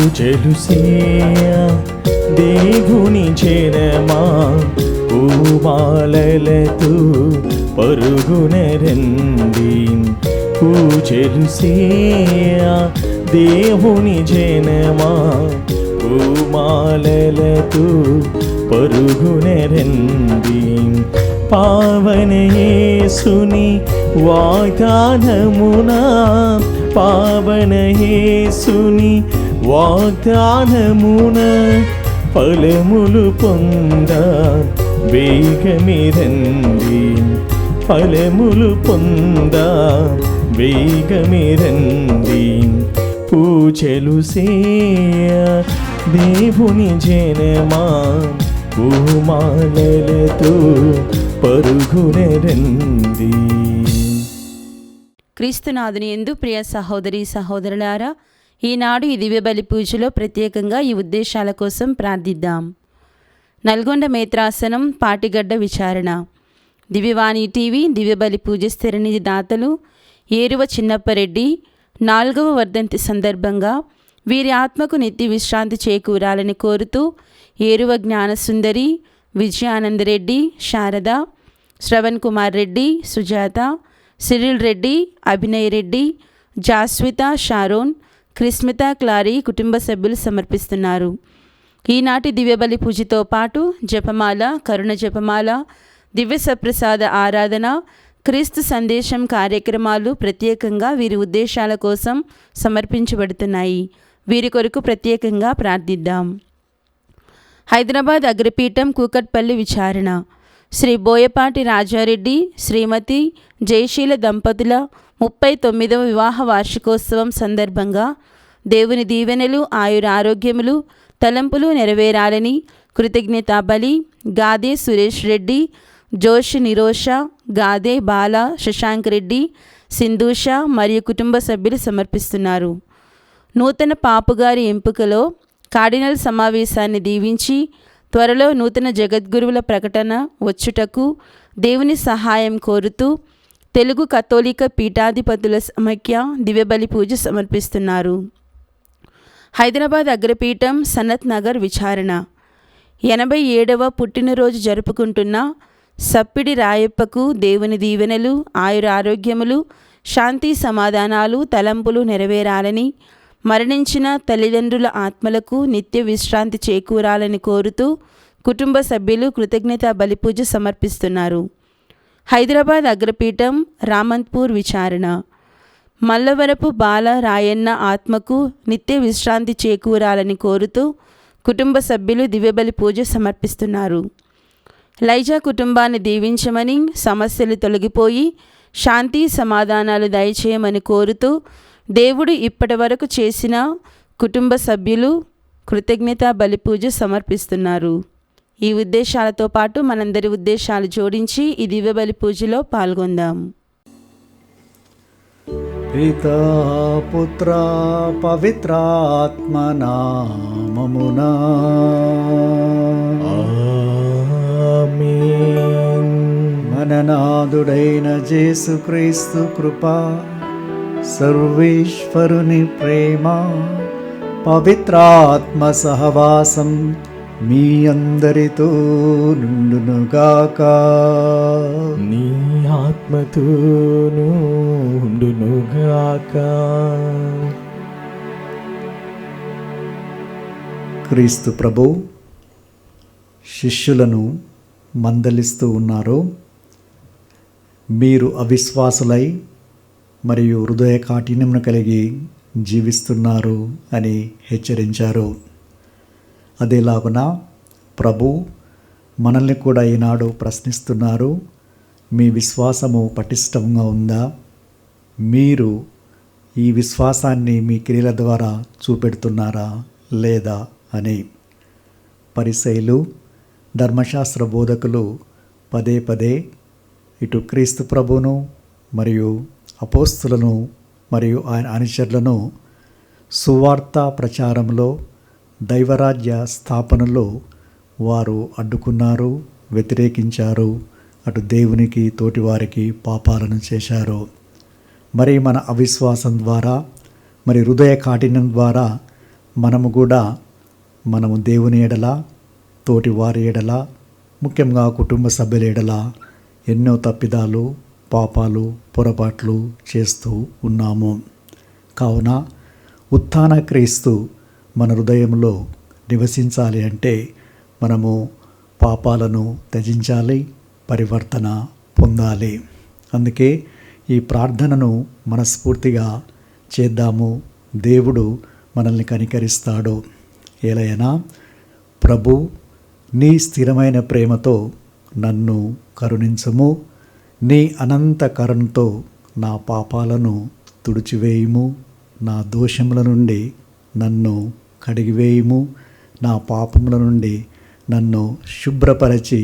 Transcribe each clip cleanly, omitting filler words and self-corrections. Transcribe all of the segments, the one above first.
పూజలు చేయ దేవుని జనమా పూమాలలతో పరుగున రండి. పూజలు చేయ దేవుని జనమా పూమాలలతో పరుగున రండి. పావన యేసుని వాగ్దానమునా పావన యేసుని వాగ్దానమున ఫలములు పొంద వేగమిరండి. ఫలములు పొంద వేగమిరండి. పూజలు చేయ దేవుని జనమా పూమాలలతో పరుగున రండి. క్రీస్తునాథుని యందు ప్రియ సహోదరి సహోదరులారా, ఈనాడు ఈ దివ్య బలి పూజలో ప్రత్యేకంగా ఈ ఉద్దేశాల కోసం ప్రార్థిద్దాం. నల్గొండ మేత్రాసనం పాటిగడ్డ విచారణ. దివ్యవాణి టీవీ దివ్య బలి పూజ స్థిరనిధి దాతలు ఏరువ చిన్నప్పరెడ్డి 4వ వర్ధంతి సందర్భంగా వీరి ఆత్మకు నిత్య విశ్రాంతి చేకూరాలని కోరుతూ ఏరువ జ్ఞానసుందరి, విజయానందరెడ్డి, శారద, శ్రవణ్ కుమార్ రెడ్డి, సుజాత, సిరిల్ రెడ్డి, అభినయ్ రెడ్డి, జాస్విత, షారోన్, క్రిస్మిత, క్లారీ కుటుంబ సభ్యులు సమర్పిస్తున్నారు. ఈనాటి దివ్యబలి పూజతో పాటు జపమాల, కరుణ జపమాల, దివ్య సప్రసాద ఆరాధన, క్రీస్తు సందేశం కార్యక్రమాలు ప్రత్యేకంగా వీరి ఉద్దేశాల కోసం సమర్పించబడుతున్నాయి. వీరి కొరకు ప్రత్యేకంగా ప్రార్థిద్దాం. హైదరాబాద్ అగ్రపీఠం కూకట్పల్లి విచారణ. శ్రీ బోయపాటి రాజారెడ్డి, శ్రీమతి జయశీల దంపతుల 39వ వివాహ వార్షికోత్సవం సందర్భంగా దేవుని దీవెనలు, ఆయురారోగ్యములు, తలంపులు నెరవేరాలని కృతజ్ఞతా బలి గాదే సురేష్ రెడ్డి, జోషి నిరోష, గాదే బాల, శశాంక్ రెడ్డి, సింధూష మరియు కుటుంబ సభ్యులు సమర్పిస్తున్నారు. నూతన పాపుగారి ఎంపికలో కార్డినల్ సమావేశాన్ని దీవించి త్వరలో నూతన జగద్గురువుల ప్రకటన వచ్చుటకు దేవుని సహాయం కోరుతూ తెలుగు కథోలిక పీఠాధిపతుల సమైక్య దివ్యబలి పూజ సమర్పిస్తున్నారు. హైదరాబాద్ అగ్రపీఠం సనత్ నగర్ విచారణ. 87వ పుట్టినరోజు జరుపుకుంటున్న సప్పిడి రాయప్పకు దేవుని దీవెనలు, ఆయురారోగ్యములు, శాంతి సమాధానాలు, తలంపులు నెరవేరాలని, మరణించిన తల్లిదండ్రుల ఆత్మలకు నిత్య విశ్రాంతి చేకూరాలని కోరుతూ కుటుంబ సభ్యులు కృతజ్ఞతా బలిపూజ సమర్పిస్తున్నారు. హైదరాబాద్ అగ్రపీఠం రామంత్పూర్ విచారణ. మల్లవరపు బాల రాయన్న ఆత్మకు నిత్య విశ్రాంతి చేకూరాలని కోరుతూ కుటుంబ సభ్యులు దివ్యబలి పూజ సమర్పిస్తున్నారు. లైజా కుటుంబాన్ని దీవించమని, సమస్యలు తొలగిపోయి శాంతి సమాధానాలు దయచేయమని కోరుతూ దేవుడు ఇప్పటి వరకు చేసిన కుటుంబ సభ్యులు కృతజ్ఞతా బలిపూజ సమర్పిస్తున్నారు. ఈ ఉద్దేశాలతో పాటు మనందరి ఉద్దేశాలు జోడించి ఈ దివ్య బలి పూజలో పాల్గొందాం. పితా పుత్ర పవిత్రాత్మ నామమునా ఆమేన్. మననాథుడైన యేసుక్రీస్తు కృప, సర్వేశ్వరుని ప్రేమ, పవిత్రాత్మ సహవాసం మీ అందరితో నుండునుగాక. నీ ఆత్మతోనూ ఉండునుగాక. క్రీస్తు ప్రభు శిష్యులను మందలిస్తూ ఉన్నారు. మీరు అవిశ్వాసులై మరియు హృదయ కాఠిన్యమును కలిగి జీవిస్తున్నారు అని హెచ్చరించారు. అదేలాగున ప్రభు మనల్ని కూడా ఈనాడు ప్రశ్నిస్తున్నారు. మీ విశ్వాసము పటిష్టంగా ఉందా? మీరు ఈ విశ్వాసాన్ని మీ క్రియల ద్వారా చూపెడుతున్నారా లేదా అని. పరిసయ్యులు, ధర్మశాస్త్ర బోధకులు పదే పదే ఇటు క్రీస్తు ప్రభువును మరియు అపోస్తులను మరియు ఆయన అనుచరులను సువార్త ప్రచారంలో, దైవరాజ్య స్థాపనలో వారు అడ్డుకున్నారు, వ్యతిరేకించారు. అటు దేవునికి తోటివారికి పాపాలను చేశారు. మరి మన అవిశ్వాసం ద్వారా, మరి హృదయ కాఠిన్యం ద్వారా మనము దేవుని ఎడల, తోటి వారి ఎడల, ముఖ్యంగా కుటుంబ సభ్యుల ఎడల ఎన్నో తప్పిదాలు, పాపాలు, పొరపాట్లు చేస్తూ ఉన్నాము. కావున ఉత్థాన క్రీస్తు మన హృదయంలో నివసించాలి అంటే మనము పాపాలను త్యజించాలి, పరివర్తన పొందాలి. అందుకే ఈ ప్రార్థనను మనస్ఫూర్తిగా చేద్దాము. దేవుడు మనల్ని కనికరిస్తాడు. ఏలైనా ప్రభు, నీ స్థిరమైన ప్రేమతో నన్ను కరుణించుము, నీ అనంత కరుణతో నా పాపాలను తుడిచివేయుము, నా దోషముల నుండి నన్ను కడిగివేయుము, నా పాపముల నుండి నన్ను శుభ్రపరచి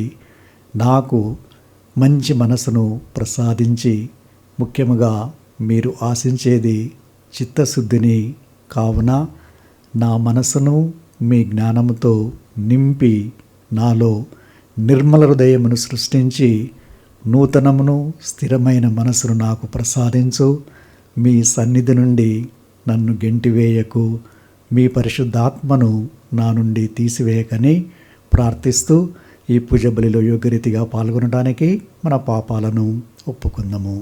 నాకు మంచి మనసును ప్రసాదించి, ముఖ్యముగా మీరు ఆశించేది చిత్తశుద్ధిని. కావున నా మనసును మీ జ్ఞానముతో నింపి నాలో నిర్మల హృదయమును సృష్టించి నూతనమును స్థిరమైన మనసును నాకు ప్రసాదించు. మీ సన్నిధి నుండి నన్ను గెంటివేయకు, మీ పరిశుద్ధాత్మను నా నుండి తీసివేయకని ప్రార్థిస్తూ ఈ పూజ బలిలో యోగ్యరీతిగా పాల్గొనడానికి మన పాపాలను ఒప్పుకుందాము.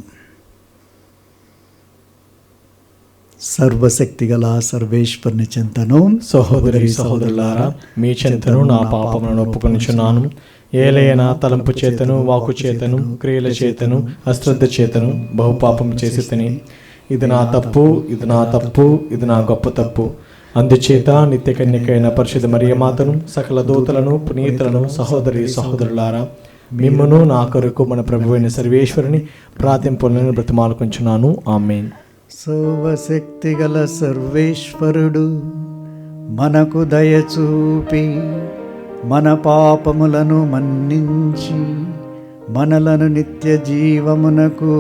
సర్వశక్తిగల సర్వేశ్వరుని చెంతను, సహోదరి సహోదరులారా, మీ చెంతను నా పాపములను ఒప్పుకొనుచున్నాను. ఏలైనా తలంపు చేతను, వాకు చేతను, క్రియల చేతను, అశ్రద్ధ చేతను బహుపాపం చేసి తిని, ఇది నా తప్పు, ఇది నా తప్పు, ఇది నా గొప్ప తప్పు. అందుచేత నిత్య కన్యకైన పరిశుద్ధ మరియమాతను, సకల దూతలను, పునీతులను, సహోదరి సహోదరులారా, మిమ్మును నా కొరకు మన ప్రభువైన సర్వేశ్వరుని ప్రార్థింపులను బ్రతిమాలుకొంచున్నాను. ఆమేన్. సర్వశక్తిగల సర్వేశ్వరుడు మనకు దయచూపి మన పాపములను మన్నించి మనలను నిత్య జీవమునకు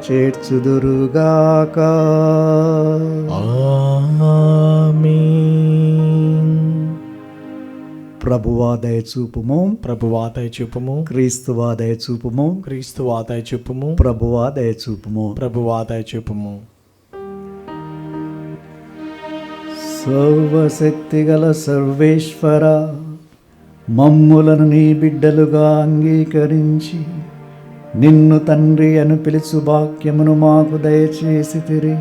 చేర్చుదురుగాక. ఆమేన్. ప్రభువా దయచూపుము, ప్రభువా దయచూపుము, క్రీస్తువా దయచూపుము, క్రీస్తువా దయచూపుము, ప్రభువా దయచూపుము. ప్రభువా దయచూపుము. సర్వశక్తిగల సర్వేశ్వర, మమ్ములను నీ బిడ్డలుగా అంగీకరించి నిన్ను తండ్రి అని పిలుచు భాగ్యమును మాకు దయచేసితిరి.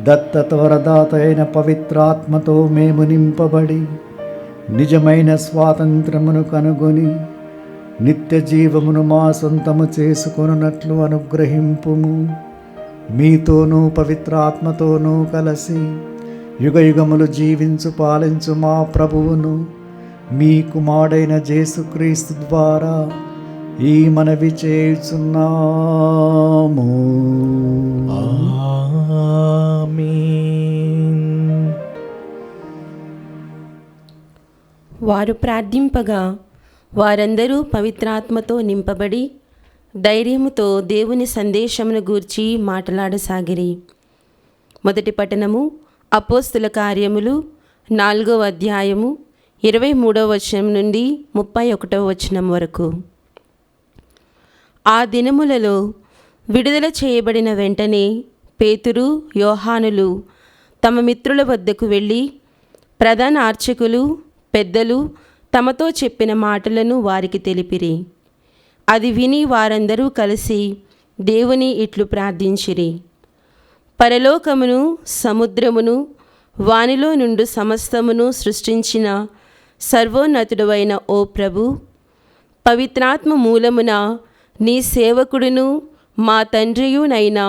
దత్తత వరదాత అయిన పవిత్రాత్మతో మేము నింపబడి నిజమైన స్వాతంత్రమును కనుగొని నిత్య జీవమును మా సొంతము చేసుకొనున్నట్లు అనుగ్రహింపుము. మీతోనూ పవిత్రాత్మతోనూ కలిసి యుగయుగములు జీవించు పాలించు మా ప్రభువును, మీ కుమారుడైన యేసుక్రీస్తు ద్వారా ఈ మనవి చేయుచున్నాము. ఆమేన్. వారు ప్రార్థింపగా వారందరూ పవిత్రాత్మతో నింపబడి ధైర్యముతో దేవుని సందేశమును గూర్చి మాట్లాడసాగిరి. మొదటి పట్టణము అపోస్తుల కార్యములు 4వ అధ్యాయము 23వ వచనం నుండి 31వ వచనం వరకు. ఆ దినములలో విడుదల చేయబడిన వెంటనే పేతురు, యోహానులు తమ మిత్రుల వద్దకు వెళ్ళి ప్రధాన అర్చకులు, పెద్దలు తమతో చెప్పిన మాటలను వారికి తెలిపిరి. అది విని వారందరూ కలిసి దేవుని ఇట్లు ప్రార్థించిరి: పరలోకమును, సముద్రమును, వానిలో నుండి సమస్తమును సృష్టించిన సర్వోన్నతుడవైన ఓ ప్రభు, పవిత్రాత్మ మూలమున నీ సేవకుడును మా తండ్రియునైన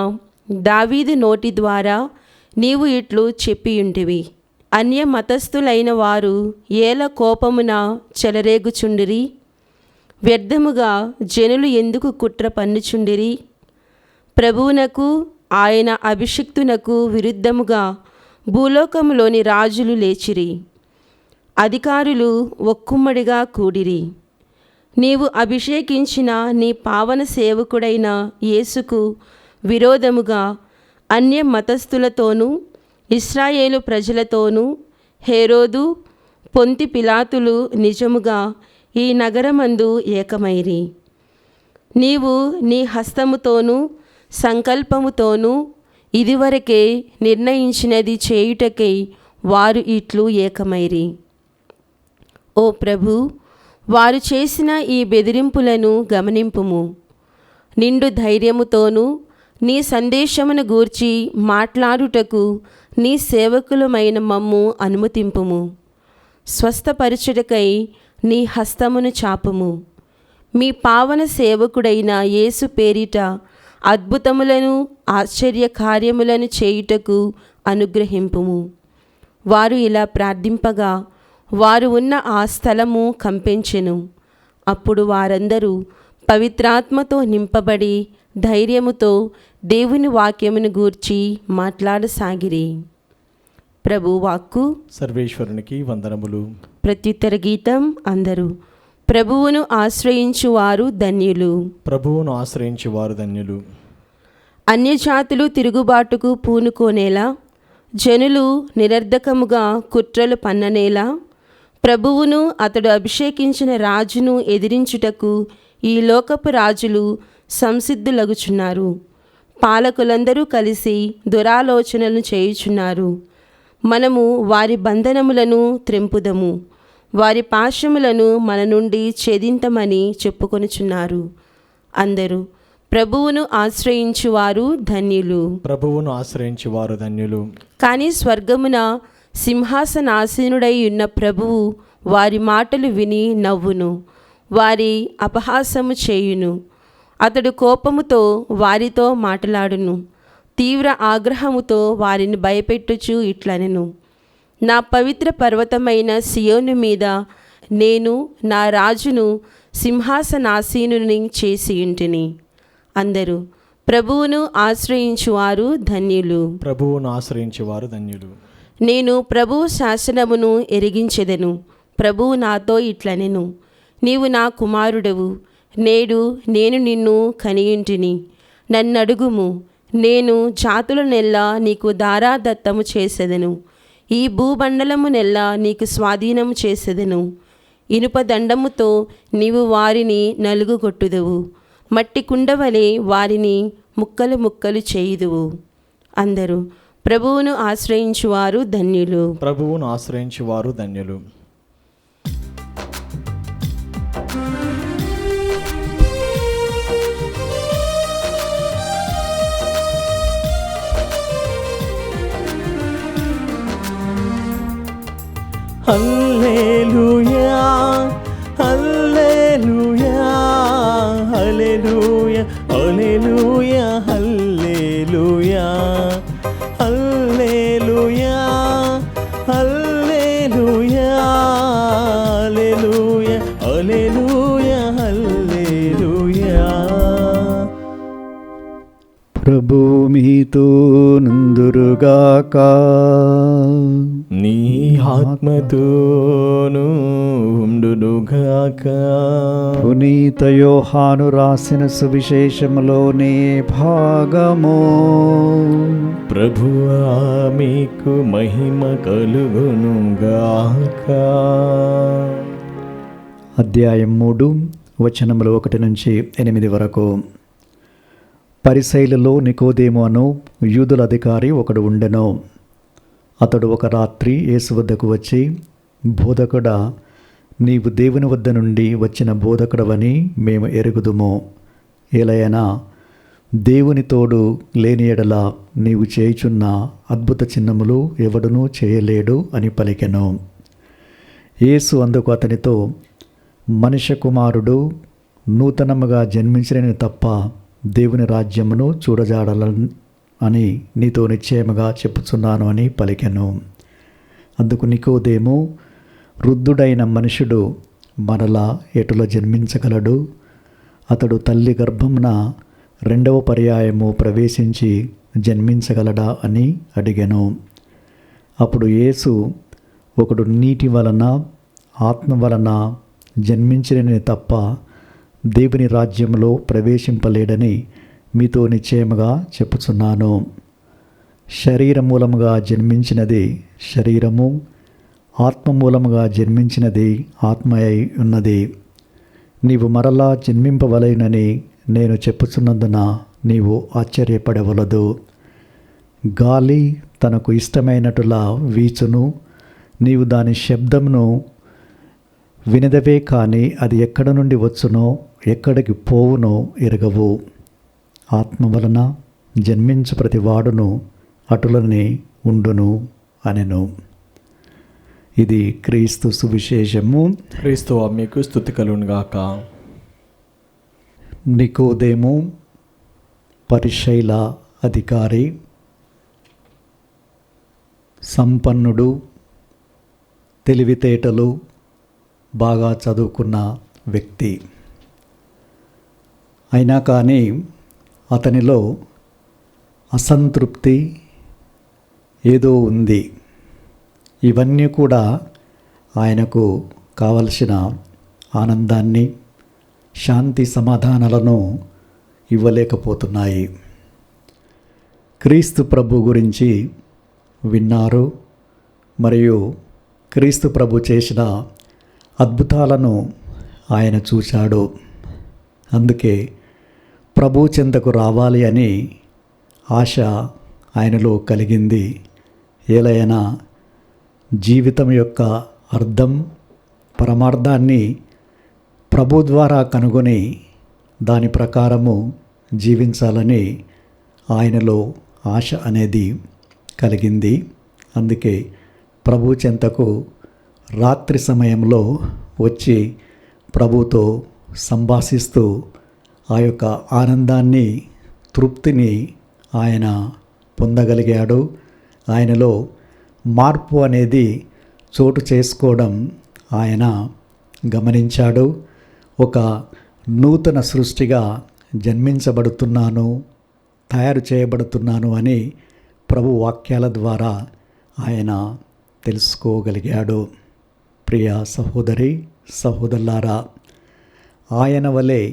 దావీదు నోటి ద్వారా నీవు ఇట్లు చెప్పియుంటివి: అన్య మతస్థులైన వారు ఏల కోపమున చెలరేగుచుండిరి, వ్యర్థముగా జనులు ఎందుకు కుట్ర పన్నుచుండిరి. ప్రభువునకు ఆయన అభిషిక్తునకు విరుద్ధముగా భూలోకములోని రాజులు లేచిరి, అధికారులు ఒక్కుమ్మడిగా కూడిరి. నీవు అభిషేకించిన నీ పావన సేవకుడైన యేసుకు విరోధముగా అన్య మతస్థులతోనూ ఇశ్రాయేలు ప్రజలతోనూ హేరోదు, పొంతి పిలాతులు నిజముగా ఈ నగరమందు ఏకమైరి. నీవు నీ హస్తముతోనూ సంకల్పముతోనూ ఇదివరకే నిర్ణయించినది చేయుటకై వారు ఇట్లు ఏకమైరి. ఓ ప్రభు, వారు చేసిన ఈ బెదిరింపులను గమనింపుము. నిండు ధైర్యముతోనూ నీ సందేశమును గూర్చి మాట్లాడుటకు నీ సేవకులమైన మమ్ము అనుమతింపుము. స్వస్థపరచుటకై నీ హస్తమును చాపుము. మీ పావన సేవకుడైన యేసు పేరిట అద్భుతములను ఆశ్చర్య కార్యములను చేయుటకు అనుగ్రహింపుము. వారు ఇలా ప్రార్థింపగా వారు ఉన్న ఆ స్థలము కంపించెను. అప్పుడు వారందరూ పవిత్రాత్మతో నింపబడి ధైర్యముతో దేవుని వాక్యమును గూర్చి మాట్లాడసాగిరి. ప్రభు వాక్కు. సర్వేశ్వరునికి వందనములు. ప్రత్యుత్తర గీతం. అందరూ ప్రభువును ఆశ్రయించువారు ధన్యులు. ప్రభువును ఆశ్రయించువారు ధన్యులు. అన్యజాతులు తిరుగుబాటుకు పూనుకోనేలా, జనులు నిరర్ధకముగా కుట్రలు పన్ననేలా, ప్రభువును అతడు అభిషేకించిన రాజును ఎదిరించుటకు ఈ లోకపు రాజులు సంసిద్ధులగుచున్నారు. పాలకులందరూ కలిసి దురాలోచనలను చేయుచున్నారు. మనము వారి బంధనములను త్రెంపుదము, వారి పాశములను మన నుండి ఛేదింతమని చెప్పుకొనుచున్నారు. అందరూ ప్రభువును ఆశ్రయించువారు ధన్యులు. ప్రభువును ఆశ్రయించువారు ధన్యులు. కానీ స్వర్గమున సింహాసనాసీనుడై ఉన్న ప్రభువు వారి మాటలు విని నవ్వును, వారి అపహాసము చేయును. అతడు కోపముతో వారితో మాట్లాడును, తీవ్ర ఆగ్రహముతో వారిని భయపెట్టుచు ఇట్లనెను, నా పవిత్ర పర్వతమైన సియోను మీద నేను నా రాజును సింహాసనాసీనుని చేసి ఉంటిని. అందరూ ప్రభువును ఆశ్రయించువారు ధన్యులు. ప్రభువును ఆశ్రయించువారు ధన్యులు. నేను ప్రభువు శాసనమును ఎరిగించెదను. ప్రభువు నాతో ఇట్లనెను, నీవు నా కుమారుడవు, నేడు నేను నిన్ను కనియుంటిని. నన్నడుగుము, నేను జాతులనెల్లా నీకు దారాదత్తము చేసెదను. ఈ భూమండలమునెల్లా నీకు స్వాధీనము చేసెదను. ఇనుప దండముతో నీవు వారిని నలుగుగొట్టుదువు, మట్టి కుండవలే వారిని ముక్కలు ముక్కలు చేయుదువు. అందరూ ప్రభువును ఆశ్రయించువారు ధన్యులు. ప్రభువును ఆశ్రయించువారు ధన్యులు. హల్లెలూయా, హల్లెలూయా, హల్లెలూయా, హల్లెలూయా, హల్లెలూయా, హల్లెలూయా, హల్లెలూయా, హల్లెలూయా, హల్లెలూయా, హల్లెలూయా. ప్రభు మీతో నుందురుగాక, నీ ఆత్మతోను ఉండునుగాక. పునీత యోహాను రాసిన సువిశేషములోని భాగము. ప్రభువా మీకు మహిమ కలుగునుగాక. అధ్యాయం 3 వచనములు 1 నుంచి 8 వరకు. పరిసయ్యులలో నికోదేము అను యూదుల అధికారి ఒకడు ఉండెను. అతడు ఒక రాత్రి యేసు వద్దకు వచ్చి, బోధకుడా, నీవు దేవుని వద్ద నుండి వచ్చిన బోధకుడవని మేము ఎరుగుదుము. ఏలయనా దేవుని తోడు లేని ఎడల నీవు చేయుచున్న అద్భుత చిన్నములు ఎవడునూ చేయలేడు అని పలికెను. యేసు అందుకు అతనితో, మనుష్య కుమారుడు నూతనముగా జన్మించినని తప్ప దేవుని రాజ్యమును చూడజాడలని అని నీతో నిశ్చయముగా చెప్పుచున్నాను అని పలికెను. అందుకు నికోదేము, వృద్ధుడైన మనుషుడు మరలా ఎటుల జన్మించగలడు? అతడు తల్లి గర్భమున 2వ పర్యాయము ప్రవేశించి జన్మించగలడా అని అడిగెను. అప్పుడు యేసు, ఒకడు నీటి వలన ఆత్మ వలన జన్మించినని తప్ప దేవుని రాజ్యంలో ప్రవేశింపలేడని మీతో నిశ్చయముగా చెప్పుచున్నాను. శరీర మూలముగా జన్మించినది శరీరము, ఆత్మ మూలముగా జన్మించినది ఆత్మ అయి ఉన్నది. నీవు మరలా జన్మింపవలెనని నేను చెప్పుచున్నందున నీవు ఆశ్చర్యపడవలదు. గాలి తనకు ఇష్టమైనట్టులా వీచును, నీవు దాని శబ్దమును వినదవే కానీ అది ఎక్కడ నుండి వచ్చునో ఎక్కడికి పోవునో ఎరగవు. ఆత్మ వలన జన్మించు ప్రతి వాడును అటులనే ఉండును అనెను. ఇది క్రీస్తు సువిశేషము. క్రీస్తు మీకు స్తుతి కలుగునుగాక. నికోదేము పరిశైల అధికారి, సంపన్నుడు, తెలివితేటలు బాగా చదువుకున్న వ్యక్తి. అయినా కానీ అతనిలో అసంతృప్తి ఏదో ఉంది. ఇవన్నీ కూడా ఆయనకు కావలసిన ఆనందాన్ని, శాంతి సమాధానాలను ఇవ్వలేకపోతున్నాయి. క్రీస్తు ప్రభు గురించి విన్నారు మరియు క్రీస్తు ప్రభు చేసిన అద్భుతాలను ఆయన చూశాడు. అందుకే ప్రభు చెంతకు రావాలి అని ఆశ ఆయనలో కలిగింది. ఏలైనా జీవితం యొక్క అర్థం, పరమార్థాన్ని ప్రభు ద్వారా కనుగొని దాని ప్రకారము జీవించాలని ఆయనలో ఆశ అనేది కలిగింది. అందుకే ప్రభు చెంతకు రాత్రి సమయంలో వచ్చి ప్రభుతో సంభాషిస్తూ ఆ యొక్క ఆనందాన్ని, తృప్తిని ఆయన పొందగలిగాడు. ఆయనలో మార్పు అనేది చోటు చేసుకోవడం ఆయన గమనించాడు. ఒక నూతన సృష్టిగా జన్మించబడుతున్నాను, తయారు చేయబడుతున్నాను అని ప్రభు వాక్యాల ద్వారా ఆయన తెలుసుకోగలిగాడు. ప్రియ సహోదరి సహోదరులారా, ఆయన వలె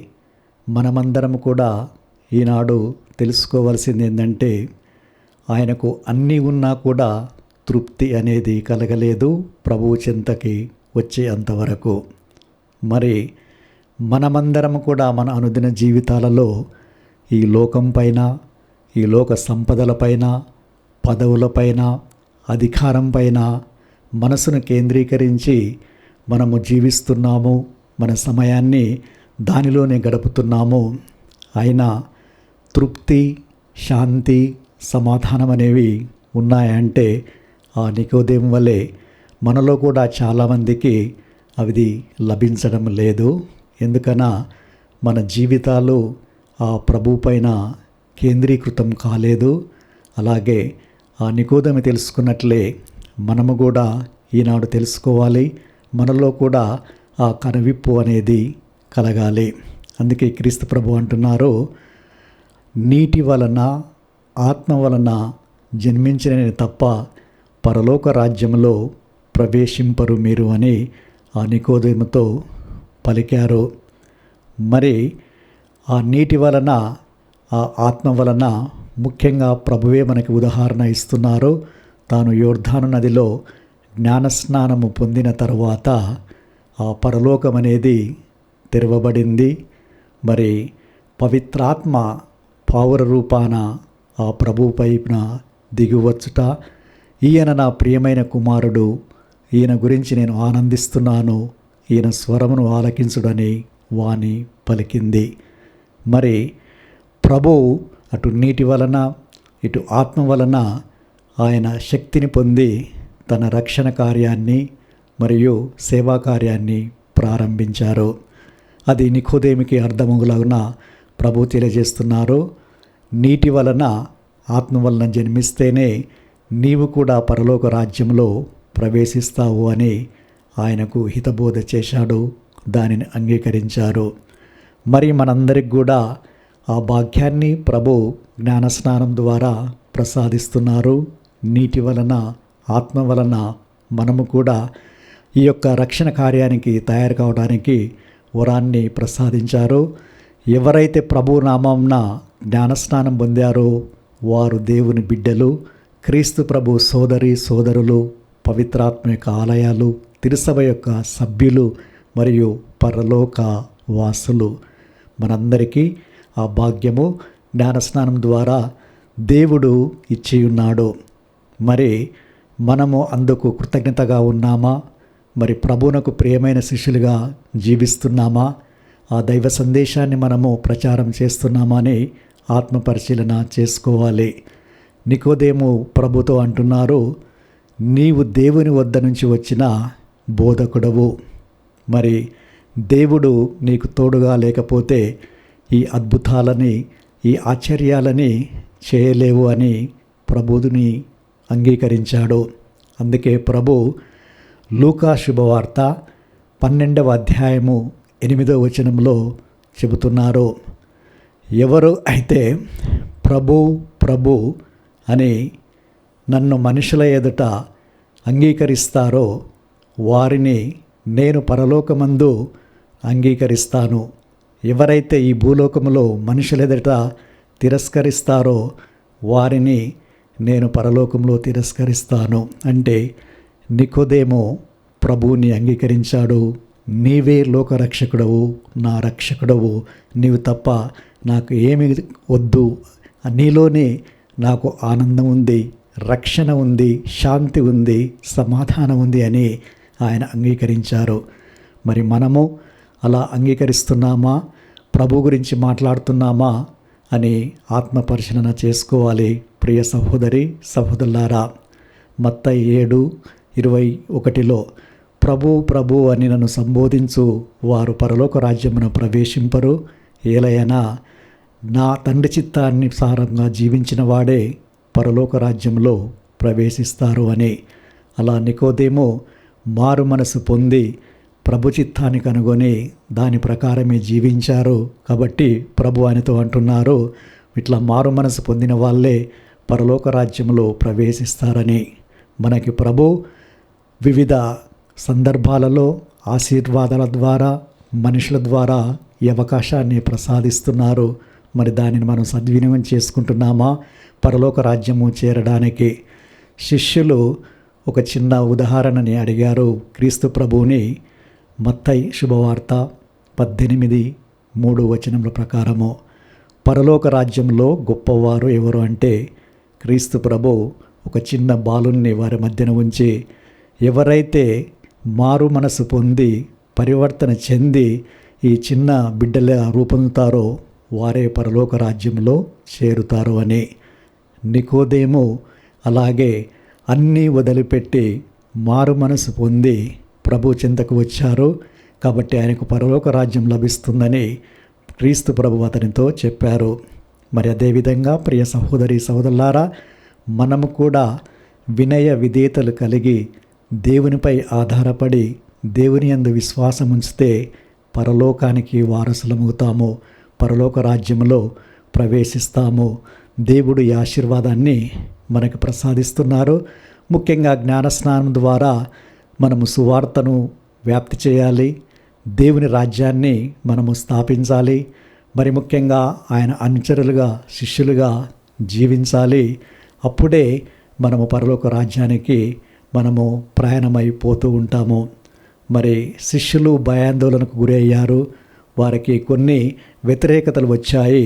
మనమందరం కూడా ఈనాడు తెలుసుకోవాల్సింది ఏంటంటే, ఆయనకు అన్నీ ఉన్నా కూడా తృప్తి అనేది కలగలేదు ప్రభువు చెంతకి వచ్చే అంతవరకు. మరి మనమందరం కూడా మన అనుదిన జీవితాలలో ఈ లోకం పైన, ఈ లోక సంపదలపైన, పదవులపైన, అధికారం పైన మనసును కేంద్రీకరించి మనము జీవిస్తున్నాము. మన సమయాన్ని దానిలోనే గడుపుతున్నాము. అయినా తృప్తి, శాంతి, సమాధానం అనేవి ఉన్నాయంటే ఆ నికోదేము వలె మనలో కూడా చాలామందికి అవి లభించడం లేదు. ఎందుకన్నా మన జీవితాలు ఆ ప్రభు పైన కేంద్రీకృతం కాలేదు. అలాగే ఆ నికోదేము తెలుసుకున్నట్లే మనము కూడా ఈనాడు తెలుసుకోవాలి. మనలో కూడా ఆ కనువిప్పు అనేది కలగాలి. అందుకే క్రీస్తు ప్రభు అంటున్నారు, నీటి వలన ఆత్మ వలన జన్మించిన తప్ప పరలోక రాజ్యంలో ప్రవేశింపరు మీరు అని ఆ నికోదేముతో పలికారు. మరి ఆ నీటి వలన, ఆ ఆత్మ వలన ముఖ్యంగా ప్రభువే మనకి ఉదాహరణ ఇస్తున్నారు. తాను యోర్దాను నదిలో జ్ఞానస్నానము పొందిన తరువాత ఆ పరలోకం అనేది తెరవబడింది. మరి పవిత్రాత్మ పావుర రూపాన ఆ ప్రభు పైన దిగువచ్చుట, ఈయన నా ప్రియమైన కుమారుడు, ఈయన గురించి నేను ఆనందిస్తున్నాను, ఈయన స్వరమును ఆలకించుడని వాణి పలికింది. మరి ప్రభు అటు నీటి వలన ఇటు ఆత్మ వలన ఆయన శక్తిని పొంది తన రక్షణ కార్యాన్ని మరియు సేవా కార్యాన్ని ప్రారంభించారు. అది నికోదేముకి అర్థమగులాగున ప్రభు తెలియజేస్తున్నారు. నీటి వలన ఆత్మ వలన జన్మిస్తేనే నీవు కూడా పరలోక రాజ్యంలో ప్రవేశిస్తావు అని ఆయనకు హితబోధ చేశాడు. దానిని అంగీకరించారు. మరి మనందరికి కూడా ఆ భాగ్యాన్ని ప్రభు జ్ఞానస్నానం ద్వారా ప్రసాదిస్తున్నారు. నీటి వలన ఆత్మ వలన మనము కూడా ఈ యొక్క రక్షణ కార్యానికి తయారు కావడానికి వరాన్ని ప్రసాదించారు. ఎవరైతే ప్రభు నామంన జ్ఞానస్నానం పొందారో వారు దేవుని బిడ్డలు, క్రీస్తు ప్రభు సోదరి సోదరులు, పవిత్రాత్మ యొక్క ఆలయాలు, తిరుసభ యొక్క సభ్యులు మరియు పరలోక వాసులు. మనందరికీ ఆ భాగ్యము జ్ఞానస్నానం ద్వారా దేవుడు ఇచ్చి ఉన్నాడు. మరి మనము అందుకు కృతజ్ఞతగా ఉన్నామా? మరి ప్రభువునకు ప్రియమైన శిష్యులుగా జీవిస్తున్నామా? ఆ దైవ సందేశాన్ని మనము ప్రచారం చేస్తున్నామా అని ఆత్మపరిశీలన చేసుకోవాలి. నికోదేము ప్రభుతో అంటున్నారు, నీవు దేవుని వద్ద నుంచి వచ్చిన బోధకుడవు. మరి దేవుడు నీకు తోడుగా లేకపోతే ఈ అద్భుతాలని, ఈ ఆశ్చర్యాలని చేయలేవు అని ప్రభువుని అంగీకరించాడు. అందుకే ప్రభు లూకా శుభవార్త 12వ అధ్యాయము 8వ వచనంలో చెబుతున్నారు, ఎవరు అయితే ప్రభు ప్రభు అని నన్ను మనుషుల ఎదుట అంగీకరిస్తారో వారిని నేను పరలోకమందు అంగీకరిస్తాను. ఎవరైతే ఈ భూలోకములో మనుషుల ఎదుట తిరస్కరిస్తారో వారిని నేను పరలోకంలో తిరస్కరిస్తాను. అంటే నికోదేము ప్రభువుని అంగీకరించాడు. నీవే లోకరక్షకుడవు, నా రక్షకుడవు, నీవు తప్ప నాకు ఏమి వద్దు, నీలోనే నాకు ఆనందం ఉంది, రక్షణ ఉంది, శాంతి ఉంది, సమాధానం ఉంది అని ఆయన అంగీకరించారు. మరి మనము అలా అంగీకరిస్తున్నామా? ప్రభు గురించి మాట్లాడుతున్నామా అని ఆత్మపరిశీలన చేసుకోవాలి. ప్రియ సహోదరి సహోదరులారా, మత్తయి 7:21 ప్రభు ప్రభు అని నన్ను సంబోధించు వారు పరలోక రాజ్యమున ప్రవేశింపరు, ఏలయనా నా తండ్రి చిత్తానుసారంగా జీవించిన వాడే పరలోక రాజ్యంలో ప్రవేశిస్తారు అని. అలా నికోదేము మారు మనసు పొంది ప్రభు చిత్తాన్ని కనుగొని దాని ప్రకారమే జీవించారు. కాబట్టి ప్రభు ఆయనతో అంటున్నారు, ఇట్లా మారు మనసు పొందిన వాళ్ళే పరలోక రాజ్యంలో ప్రవేశిస్తారని. మనకి ప్రభు వివిధ సందర్భాలలో ఆశీర్వాదాల ద్వారా, మనుషుల ద్వారా ఈ అవకాశాన్ని ప్రసాదిస్తున్నారు. మరి దానిని మనం సద్వినియోగం చేసుకుంటున్నామా? పరలోక రాజ్యము చేరడానికి శిష్యులు ఒక చిన్న ఉదాహరణని అడిగారు క్రీస్తు ప్రభువుని. మత్తయి శుభవార్త 18:3 ప్రకారము పరలోక రాజ్యంలో గొప్పవారు ఎవరు అంటే క్రీస్తు ప్రభు ఒక చిన్న బాలుని వారి మధ్యన ఉంచి, ఎవరైతే మారు మనసు పొంది పరివర్తన చెంది ఈ చిన్న బిడ్డల రూపొందుతారో వారే పరలోక రాజ్యంలో చేరుతారు అని. నికోదేము అలాగే అన్నీ వదిలిపెట్టి మారు మనసు పొంది ప్రభు చెంతకు వచ్చారు. కాబట్టి ఆయనకు పరలోక రాజ్యం లభిస్తుందని క్రీస్తు ప్రభు అతనితో చెప్పారు. మరి అదేవిధంగా ప్రియ సహోదరి సహోదరులారా, మనము కూడా వినయ విధేయతలు కలిగి దేవునిపై ఆధారపడి దేవుని యందు విశ్వాసం ఉంచితే పరలోకానికి వారసులమవుతాము, పరలోక రాజ్యంలో ప్రవేశిస్తాము. దేవుడు ఈ ఆశీర్వాదాన్ని మనకు ప్రసాదిస్తున్నారు. ముఖ్యంగా జ్ఞానస్నానం ద్వారా మనము సువార్తను వ్యాప్తి చేయాలి, దేవుని రాజ్యాన్ని మనము స్థాపించాలి. మరి ముఖ్యంగా ఆయన అనుచరులుగా, శిష్యులుగా జీవించాలి. అప్పుడే మనము పరలోక రాజ్యానికి మనము ప్రయాణమైపోతూ ఉంటాము. మరి శిష్యులు భయాందోళనకు గురి అయ్యారు. వారికి కొన్ని వ్యతిరేకతలు వచ్చాయి.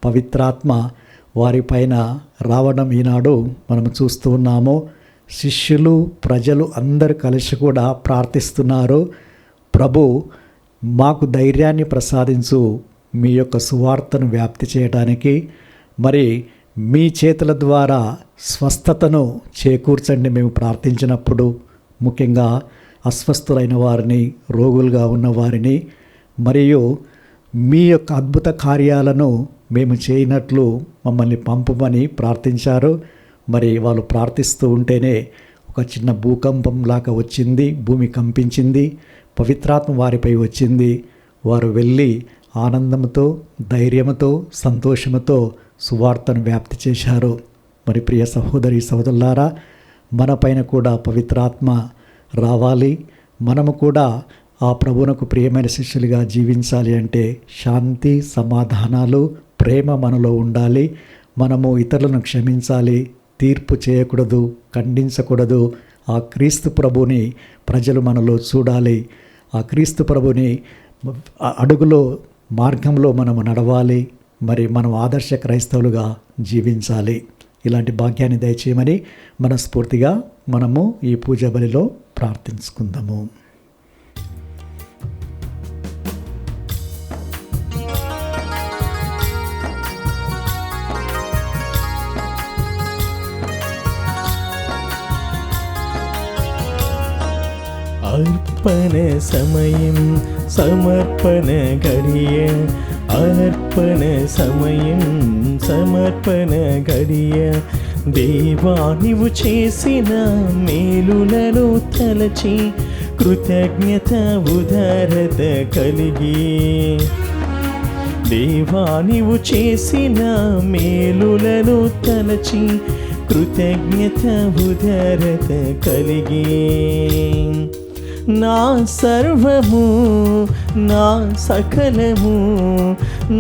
పవిత్రాత్మ వారిపైన రావడం ఈనాడు మనము చూస్తూ ఉన్నాము. శిష్యులు, ప్రజలు అందరూ కలిసి కూడా ప్రార్థిస్తున్నారు, ప్రభు మాకు ధైర్యాన్ని ప్రసాదించు, మీ యొక్క సువార్తను వ్యాప్తి చేయడానికి, మరి మీ చేతుల ద్వారా స్వస్థతను చేకూర్చండి. మేము ప్రార్థించినప్పుడు ముఖ్యంగా అస్వస్థులైన వారిని, రోగులుగా ఉన్న వారిని, మరియు మీ యొక్క అద్భుత కార్యాలను మేము చేయనట్లు మమ్మల్ని పంపమని ప్రార్థించారు. మరి వాళ్ళు ప్రార్థిస్తూ ఉంటేనే ఒక చిన్న భూకంపం లాగా వచ్చింది, భూమి కంపించింది, పవిత్రాత్మ వారిపై వచ్చింది. వారు వెళ్ళి ఆనందంతో, ధైర్యంతో, సంతోషంతో సువార్తను వ్యాప్తి చేశారు. మరి ప్రియ సహోదరి సహోదరులారా, మనపైన కూడా పవిత్రాత్మ రావాలి. మనము కూడా ఆ ప్రభువునకు ప్రియమైన శిష్యులుగా జీవించాలి అంటే శాంతి, సమాధానాలు, ప్రేమ మనలో ఉండాలి. మనము ఇతరులను క్షమించాలి, తీర్పు చేయకూడదు, ఖండించకూడదు. ఆ క్రీస్తు ప్రభుని ప్రజలు మనలో చూడాలి. ఆ క్రీస్తు ప్రభుని అడుగులో, మార్గంలో మనము నడవాలి. మరి మనం ఆదర్శ క్రైస్తవులుగా జీవించాలి. ఇలాంటి భాగ్యాన్ని దయచేయమని మనస్ఫూర్తిగా మనము ఈ పూజా బలిలో ప్రార్థించుకుందాము. అర్పణ సమయం సమర్పణ గడియ, అర్పణ సమయం సమర్పణ గడియ. దేవా నీవు చేసిన మేలులను తలచి కృతజ్ఞత ఉదారత కలిగి, దేవా నీవు చేసిన మేలులను తలచి కృతజ్ఞత ఉదారత కలిగి, నా సర్వము నా సకలము,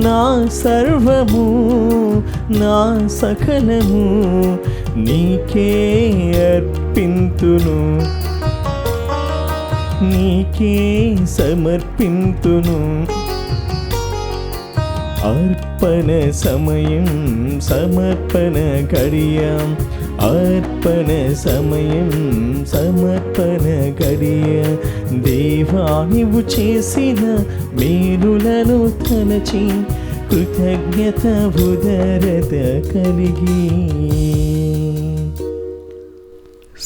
నా సర్వము నా సకలము నీకే అర్పింతును, నీకే సమర్పింతును. అర్పణ సమయం సమర్పణ గడియ, అర్పణ సమయం సమర్పణ గడియ. దేవా నీవు చేసిన మేలులను తలచి కృతజ్ఞత ఉదారత కలిగి.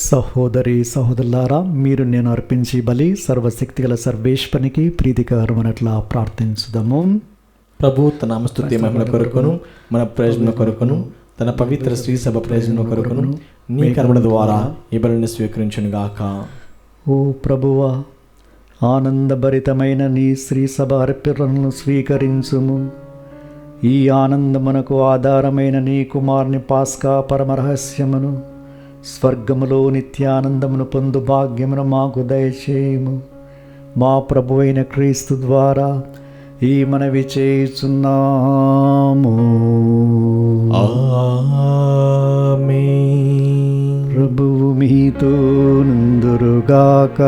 సహోదరి సహోదరులారా, మీరు నేను అర్పించి బలి సర్వశక్తిగల సర్వేశ్వరునికి ప్రీతికరమనట్లా ప్రార్థించుదాము. ప్రభు తన నామస్తుతి మహిమ కొరకును మన ప్రయోజనం కొరకును తన పవిత్ర శ్రీ సభ ప్రయోజనం కొరకును నీ కర్మల ద్వారా ఈ బలిని స్వీకరించును గాక. ఓ ప్రభువా, ఆనందభరితమైన నీ శ్రీ సభ అర్పణలను స్వీకరించుము. ఈ ఆనందమునకు ఆధారమైన నీ కుమారుని పాస్కా పరమరహస్యమును, స్వర్గములో నిత్యానందమును పొందు భాగ్యమును మాకు దయచేయము. మా ప్రభు అయిన క్రీస్తు ద్వారా ఈ మనవి చేయుచున్నాము. ఆమేన్. ప్రభువు మీతో నుందురుగాక,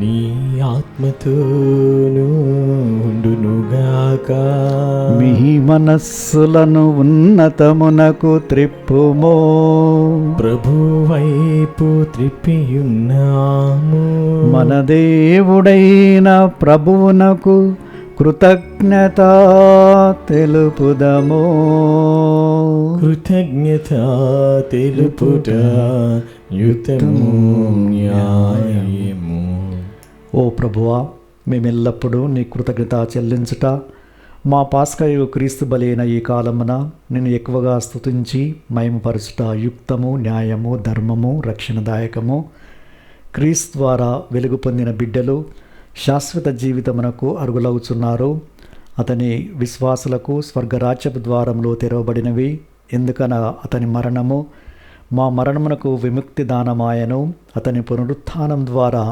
నీ ఆత్మతోను ఉండునుగాక. మీ మనస్సులను ఉన్నతమునకు త్రిప్పుమో. ప్రభు వైపు త్రిప్పియున్నాము. మన దేవుడైన ప్రభువునకు కృతజ్ఞత తెలుపుదము. కృతజ్ఞత తెలుపుట యుక్తము న్యాయము. ఓ ప్రభువా, మేమెల్లప్పుడూ నీ కృతజ్ఞత చెల్లించుట, మా పాస్కయు క్రీస్తు బలైన ఈ కాలమున నిన్ను ఎక్కువగా స్తుతించి మహిమపరచుట యుక్తము, న్యాయము, ధర్మము, రక్షణదాయకము. క్రీస్తు ద్వారా వెలుగు పొందిన బిడ్డలు శాశ్వత జీవితమునకు అరుగులవుచున్నారు. అతని విశ్వాసులకు స్వర్గరాజ్యపు ద్వారములు తెరవబడినవి. ఎందుకన అతని మరణము మా మరణమునకు విముక్తి దానమాయను. అతని పునరుత్థానం ద్వారా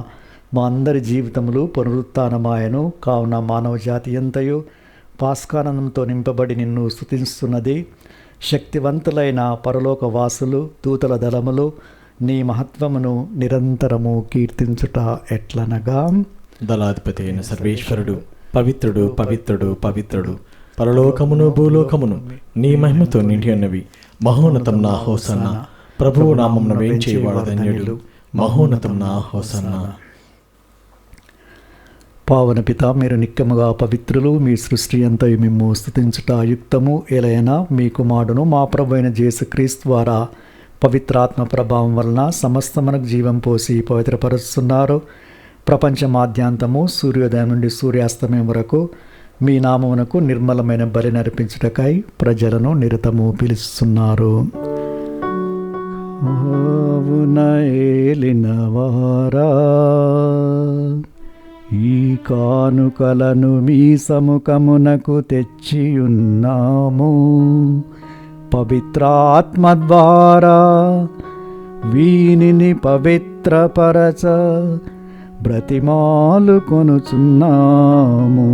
మా అందరి జీవితములు పునరుత్థానమాయను. కావున మానవ జాతి ఎంతయు పాస్కానందంతో నింపబడి నిన్ను స్తుతిస్తున్నది. శక్తివంతులైన పరలోక వాసులు, దూతల దళములు నీ మహత్వమును నిరంతరము కీర్తించుట ఎట్లనగా, దళాధిపతి అయిన సర్వేశ్వరుడు పవిత్రుడు పవిత్రుడు పవిత్రుడు, పరలోకమును భూలోకమును నీ మహిమతో నిండి ఉన్నవి. మహోన్నతం నా హోసన్న, ప్రభువు నామమున వేంచేవాడు ధన్యుడు. మహోన్నతం నా హోసన్న. పావన పిత, మీరు నిత్యముగా పవిత్రులు. మీ సృష్టి అంతా మేము స్తుతించుట యుక్తము. ఎలైనా మీ కుమారుడును మా ప్రభు అయిన యేసుక్రీస్తు ద్వారా పవిత్రాత్మ ప్రభావం వలన సమస్తమునకు జీవం పోసి పవిత్రపరుస్తున్నారు. ప్రపంచమాద్యాంతము సూర్యోదయం నుండి సూర్యాస్తమయం వరకు మీ నామమునకు నిర్మలమైన బలి నర్పించుటకై ప్రజలను నిరతము పిలుస్తున్నారు. ఏలినవారా, ఈ కానుకలను మీ సముఖమునకు తెచ్చియున్నాము. పవిత్రాత్మ ద్వారా వీనిని పవిత్రపరచ బ్రతిమాలు కొనుచున్నాము.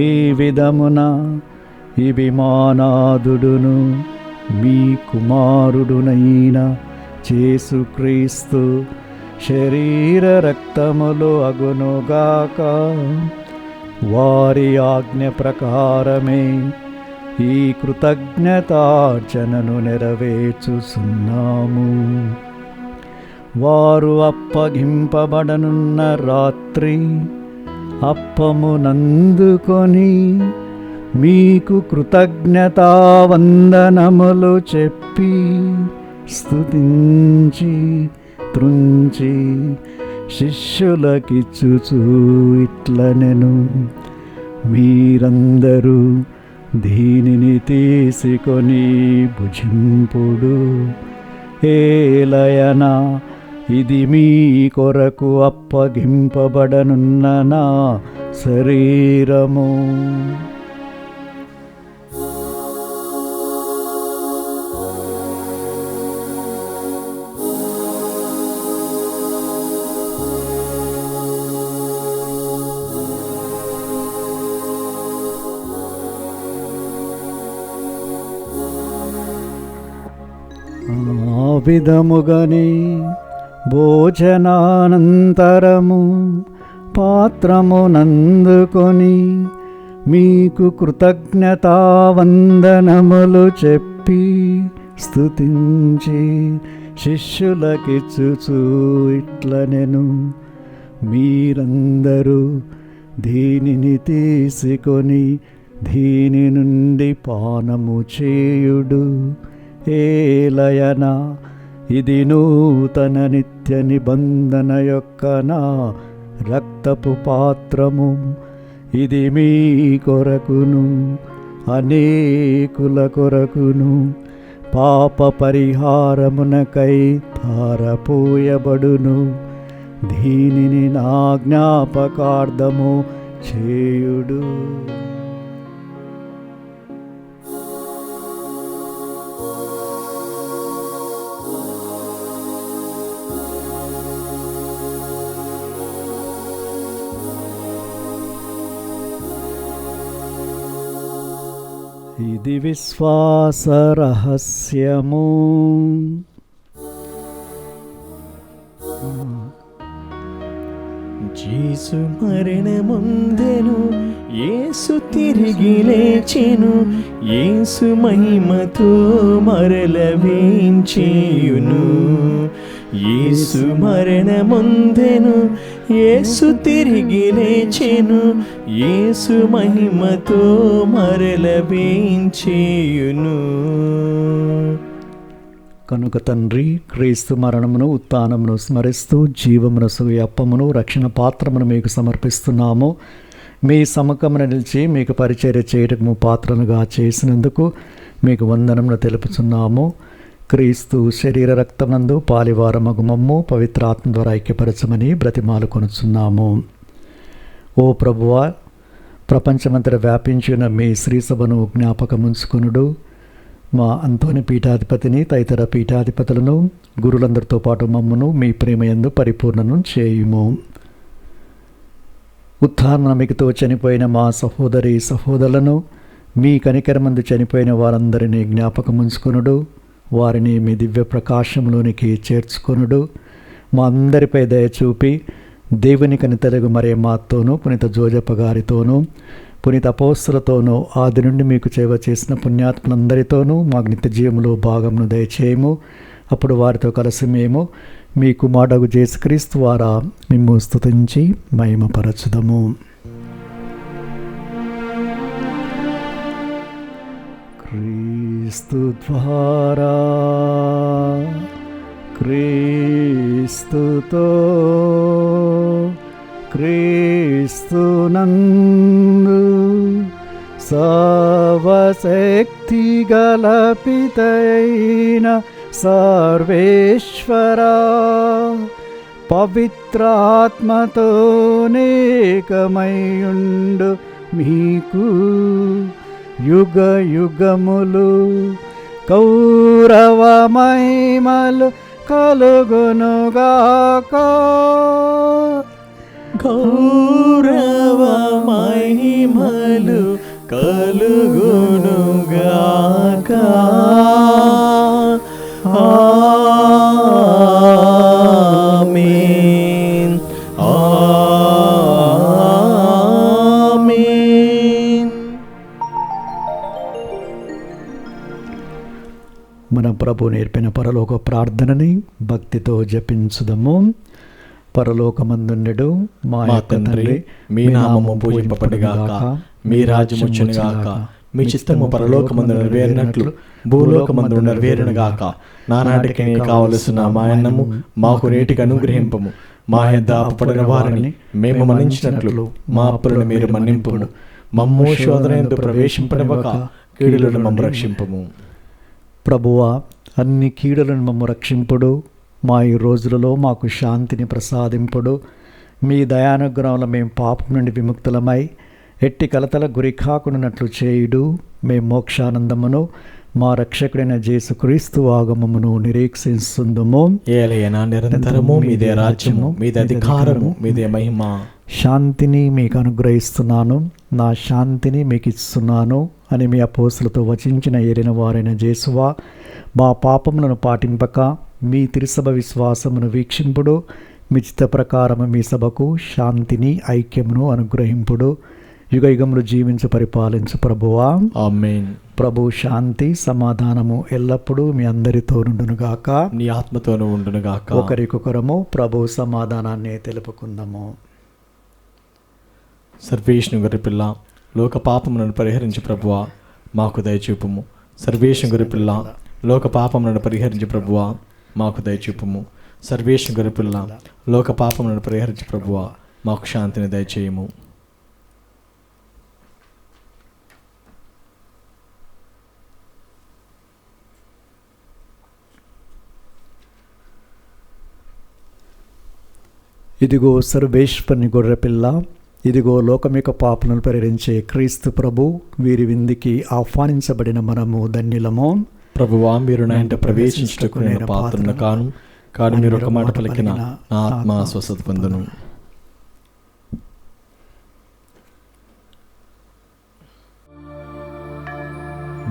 ఈ విధమున ఇవి మానాదుడును మీ కుమారుడునైన యేసుక్రీస్తు శరీర రక్తములు అగునుగాక. వారి ఆజ్ఞ ప్రకారమే ఈ కృతజ్ఞతార్చనను నెరవేర్చుచున్నాము. వారు అప్పగింపబడనున్న రాత్రి అప్పమునందుకొని మీకు కృతజ్ఞతావందనములు చెప్పి స్తుతించి త్రుంచి శిష్యులకిచ్చుచూ ఇట్లనెను, మీరందరూ దీనిని తీసుకొని భుజింపుడు. ఏలయనా ఇది మీ కొరకు అప్పగింపబడనున్న నా శరీరము. ఆ విధముగనే భోజనానంతరము పాత్రమునందుకొని మీకు కృతజ్ఞతావందనములు చెప్పి స్తుతించి శిష్యులకిచ్చుచూ ఇట్లనెను, మీరందరూ దీనిని తీసుకొని దీని నుండి పానము చేయుడు. ఏలయనా ఇది నూతన నిత్య నిబంధన యొక్క నా రక్తపు పాత్రము. ఇది మీ కొరకును అనేకుల కొరకును పాప పరిహారమునకై ధారపోయబడును. దీనిని నా జ్ఞాపకార్థము చేయుడు. ఇది విశ్వాస రహస్యము. యేసు మరణముందెను, యేసు తిరిగి లేచెను, యేసు మహిమతో మరల వేంచేయును. యేసు మరణముందెను, యేసు తిరిగి లేచెను, యేసు మహిమతో మరల వేంచేయును. కనుక తండ్రి, క్రీస్తు మరణమును ఉత్థానమును స్మరిస్తూ జీవమునసు అప్పమును రక్షణ పాత్రమును మీకు సమర్పిస్తున్నాము. మీ సముఖమున నిలిచి మీకు పరిచర్య చేయటము పాత్రనుగా చేసినందుకు మీకు వందనమును తెలుపుచున్నాము. క్రీస్తు శరీర రక్తమునందు పాలివారమగు మమ్ము పవిత్రాత్మ ద్వారా ఐక్యపరచమని బ్రతిమాలు కొనుచున్నాము. ఓ ప్రభువా, ప్రపంచమంతటా వ్యాపించిన మీ శ్రీసభను జ్ఞాపకముంచుకొనుడు. మా అంతోని పీఠాధిపతిని తదితర పీఠాధిపతులను గురులందరితో పాటు మమ్మును మీ ప్రేమయందు పరిపూర్ణను చేయుము. ఉత్థానమికతో చనిపోయిన మా సహోదరి సహోదరులను మీ కనికరమందు చనిపోయిన వారందరినీ జ్ఞాపకముంచుకొనుడు. వారిని మీ దివ్య ప్రకాశంలోనికి చేర్చుకొనుడు. మా అందరిపై దయ చూపి దేవుని కనితెలుగు మరియమ్మతోనూ పునీత జోజప్ప గారితోనూ పునీత అపోస్తలతోనూ ఆది నుండి మీకు సేవ చేసిన పుణ్యాత్మలందరితోనూ మా నిత్య జీవములో భాగమును దయచేయము. అప్పుడు వారితో కలిసి మేము మీ కుమారుడగు యేసుక్రీస్తు ద్వారా మిమ్ము స్తుతించి మహిమపరచుదము. క్రీస్తు ద్వారా క్రీస్తుతో క్రీస్తునందు సర్వశక్తి గల పితయైన సర్వేశ్వరా, పవిత్రాత్మతో నేకమయుండు మీకు యుగ యుగములు కౌరవ మహిమలు కలుగునుగాక. గౌరవ మహిమలు కలుగునుగాక. ఆమేన్, ఆమేన్. మన ప్రభు నేర్పిన పరలోక ప్రార్థనని భక్తితో జపించుదము. పరలోకమందుండెడు మా మా యొక్క తండ్రి, మీ నామము పూజింపబడుగాక, మీ రాజ్యము వచ్చునుగాక, మీ చిత్తము పరలోకమందు నెరవేరినట్లు భూలోకమందు నెరవేరునుగాక. నానాటికి నీ కావలసిన మా అన్నము మాకు నేటికి అనుగ్రహింపము. మా యొద్ద అప్పుపడిన వారిని మేము మన్నించినట్లు మా అప్పులను మీరు మన్నింపుము. మమ్ము శోధనయందు ప్రవేశింపనివ్వక కీడులను మమ్ము రక్షింపము. ప్రభువా, అన్ని కీడులను మమ్ము రక్షింపుడు. మా ఈ రోజులలో మాకు శాంతిని ప్రసాదింపుడు. మీ దయానుగ్రహంలో మేము పాపం నుండి విముక్తులమై ఎట్టి కలతల గురి కాకుండానట్లు చేయుడు. మేము మోక్షానందమును మా రక్షకుడైన యేసుక్రీస్తు ఆగమమును నిరీక్షిస్తుందుము. ఏలయనా నిరంతరము మీదే రాజ్యము, మీదే అధికారము, మీదే మహిమ. శాంతిని మీకు అనుగ్రహిస్తున్నాను, నా శాంతిని మీకు ఇస్తున్నాను అని మీ అపోస్తులతో వచించిన ఏలిన వారైన యేసువా, మా పాపములను పాటింపక మీ తిరుసభ విశ్వాసమును వీక్షింపుడు. మీ చిత్త ప్రకారము మీ సభకు శాంతిని ఐక్యమును అనుగ్రహింపుడు. యుగయుగములు జీవించు పరిపాలించు ప్రభువా. ఆమేన్. ప్రభు శాంతి సమాధానము ఎల్లప్పుడూ మీ అందరితో నుండునుగాక, నీ ఆత్మతోనూ ఉండునుగాక. ఒకరికొకరము ప్రభు సమాధానాన్ని తెలుపుకుందాము. సర్వేష్ను గొర్రెపిల్ల, లోక పాపములను పరిహరించి ప్రభువా మాకు దయచూపుము. సర్వేష్ను గొర్రెపిల్ల, లోక పాపములను పరిహరించి ప్రభువా మాకు దయచూపుము. సర్వేష్ను గొర్రెపిల్ల, లోక పాపములను పరిహరించి ప్రభువా మాకు శాంతిని దయచేయము. ఇదిగో సర్వేశ్వరుని గొర్రెపిల్ల, ఇదిగో లోకమిక పాపలను పరిహరించే క్రీస్తు ప్రభు, వీరి విందుకి ఆహ్వానించబడిన మనము ధన్యులము. ప్రభువా, మీరు నా ఇంట ప్రవేశించుటకు నేను పాత్రను కాను, కానీ మీరు ఒక మాట పలికిన నా ఆత్మ స్వస్థత పొందును.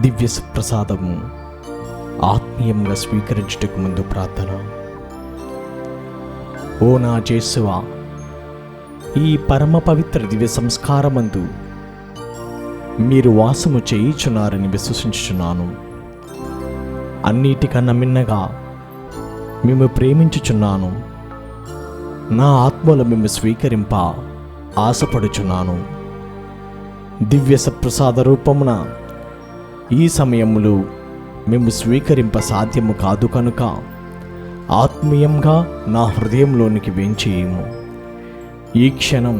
దివ్య ప్రసాదము ఆత్మీయంగా స్వీకరించుటకు ముందు ప్రార్థన. ఓ నా యేసువా, ఈ పరమ పవిత్ర దివ్య సంస్కారమందు మీరు వాసము చేయుచున్నారని విశ్వసించుచున్నాను. అన్నిటికన్నా మిన్నగా మేము ప్రేమించుచున్నాను. నా ఆత్మలో మేము స్వీకరింప ఆశపడుచున్నాను. దివ్య సప్రసాద రూపమున ఈ సమయములో మేము స్వీకరింప సాధ్యము కాదు కనుక ఆత్మీయంగా నా హృదయంలోనికి వేంచేయము. ఈ క్షణం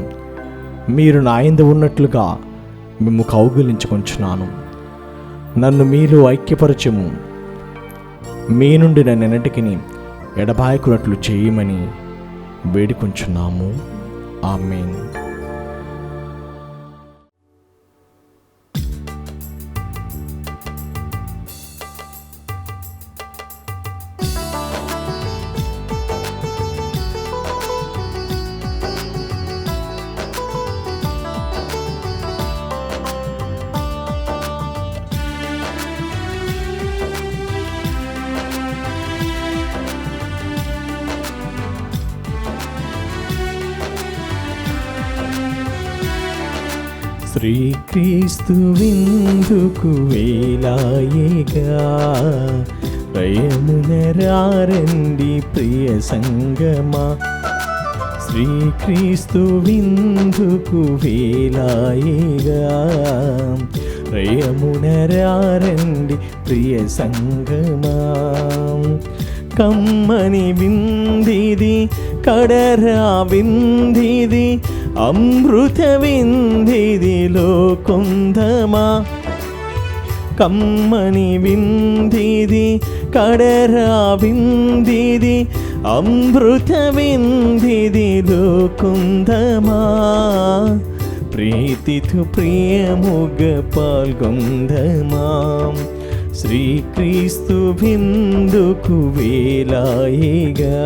మీరు నా యందు ఉన్నట్లుగా మేము కౌగిలించుకొంచున్నాను. నన్ను మీరు ఐక్యపరచము. మీ నుండి నన్నెన్నటికి ఎడబాయకున్నట్లు చేయమని వేడుకొంచున్నాము. ఆమేన్. శ్రీక్రీస్తు విందుకు వేలాయేగా, రయమున రారండి ప్రియ సంగమా. శ్రీక్రీస్తు విందుకు వేలాయేగా, రయమున రారండి ప్రియ సంగమా. కమ్మని విందిది, కడరా విందిది, అమృత విందిది లోకొందమా. కమ్మని విందిది, కడరా విందిది, అమృత విందిది లోకొందమా. ప్రీతితో ప్రియముగ పాల్గొందమా. శ్రీక్రీస్తు విందుకు వేలాయేగా,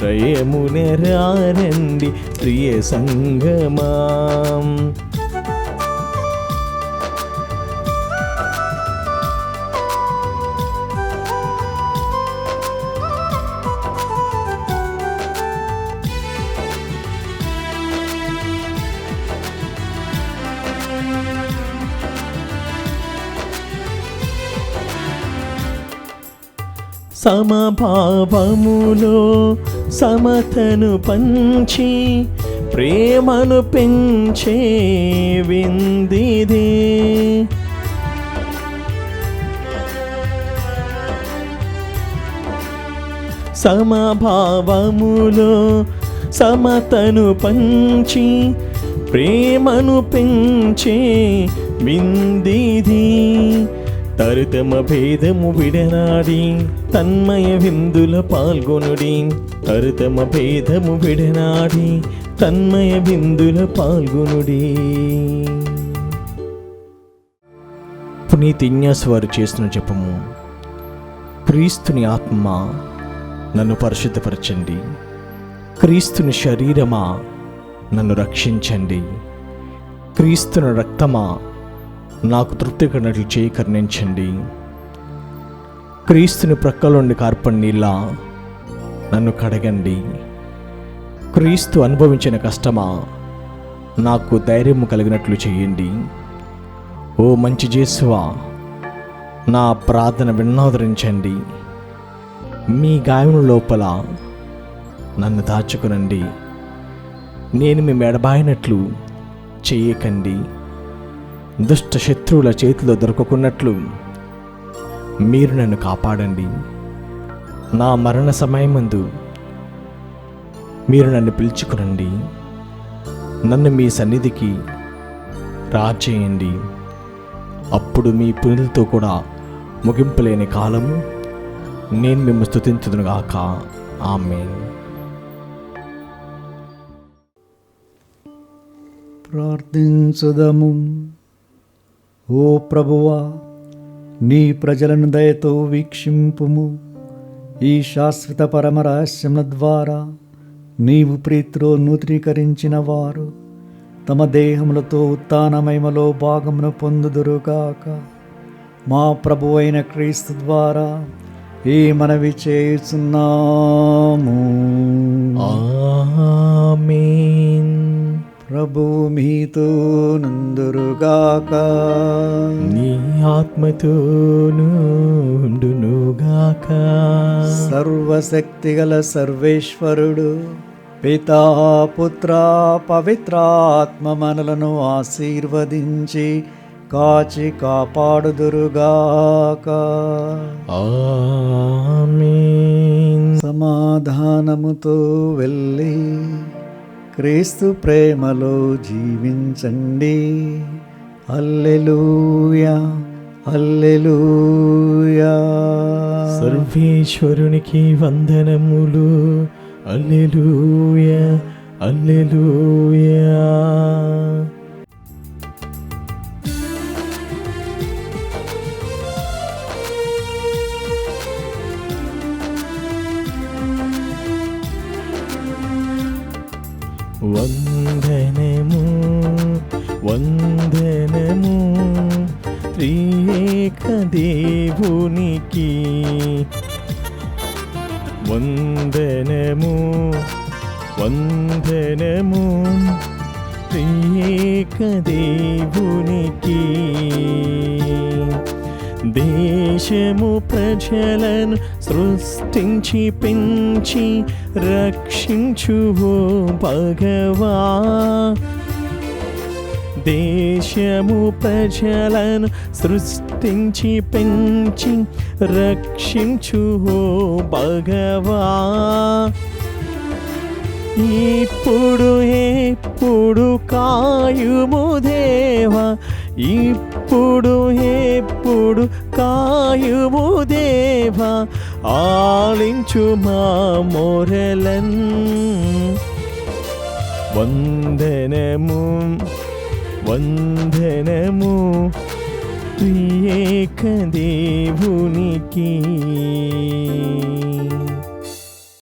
రయమున రారండి ప్రియ సంగమా. సమభావములో సమతను పంచి ప్రేమను పెంచే విందిదే. సమభావములో సమతను పంచి ప్రేమను పెంచే విందిది. తరుతమ భేదము విడనాడి తన్మయ విందుల పాల్గొనుడి. తరుతమ భేదము విడనాడి తన్మయ విందుల పాల్గొనుడి. పునీత ఇగ్నాస్ వారు చేసిన జపము. క్రీస్తుని ఆత్మ నన్ను పరిశుద్ధపరచండి, క్రీస్తుని శరీరమా నన్ను రక్షించండి, క్రీస్తుని రక్తమా నాకు తృప్తి కలిగినట్లు చేయి కరుణించండి, క్రీస్తుని ప్రక్కలోని కార్పణ నీళ్ళ నన్ను కడగండి, క్రీస్తు అనుభవించిన కష్టమా నాకు ధైర్యము కలిగినట్లు చేయండి. ఓ మంచి యేసువా, నా ప్రార్థన విన్నోదరించండి. మీ గాయం లోపల నన్ను దాచుకునండి. నేను మీ మెడబాయినట్లు చేయకండి. దుష్ట శత్రువుల చేతిలో దొరకకున్నట్లు మీరు నన్ను కాపాడండి. నా మరణ సమయమందు మీరు నన్ను పిలుచుకునండి. నన్ను మీ సన్నిధికి రాచేయండి. అప్పుడు మీ పుణ్యులతో కూడా ముగింపులేని కాలము నేను మిమ్మల్ని స్తుతించుదునుగాక. ఆమేన్. ప్రార్థించుదము. ఓ ప్రభువా, నీ ప్రజలను దయతో వీక్షింపుము. ఈ శాశ్వత పరమరహస్యముల ద్వారా నీవు ప్రీతిలో నూతనీకరించిన వారు తమ దేహములతో ఉత్థానమహిమలో భాగమును పొందుదురుగాక. మా ప్రభు అయిన క్రీస్తు ద్వారా ఈ మనవి చేయుచున్నాము. ఆమేన్. ప్రభు మీతో నందురుగాక. నీ ఆత్మతోను ఉండునుగాక. సర్వశక్తిగల సర్వేశ్వరుడు పితా పుత్ర పవిత్రాత్మ మనలను ఆశీర్వదించి కాచి కాపాడుదురుగాక. ఆమేన్. సమాధానముతో వెళ్ళి క్రీస్తు ప్రేమలో జీవించండి. హల్లెలూయా, హల్లెలూయా. సర్వేశ్వరునికి వందనములు. హల్లెలూయా, హల్లెలూయా. వందనము, వందనము త్రియేక దేవునికి. వందనము, వందనము త్రియేక దేవునికి. దేశము ప్రజలను సృష్టించి పెంచి రక్షించువో భగవా. దేశము ప్రజలను సృష్టించి పెంచి రక్షించువో భగవా. ఇప్పుడు ఎప్పుడు కాయుము దేవా, ఇప్పుడు ఎప్పుడు కాయుము దేవా. ఆలించు మా మొరలన్. వందనము, వందనము త్రియేక దేవునికి.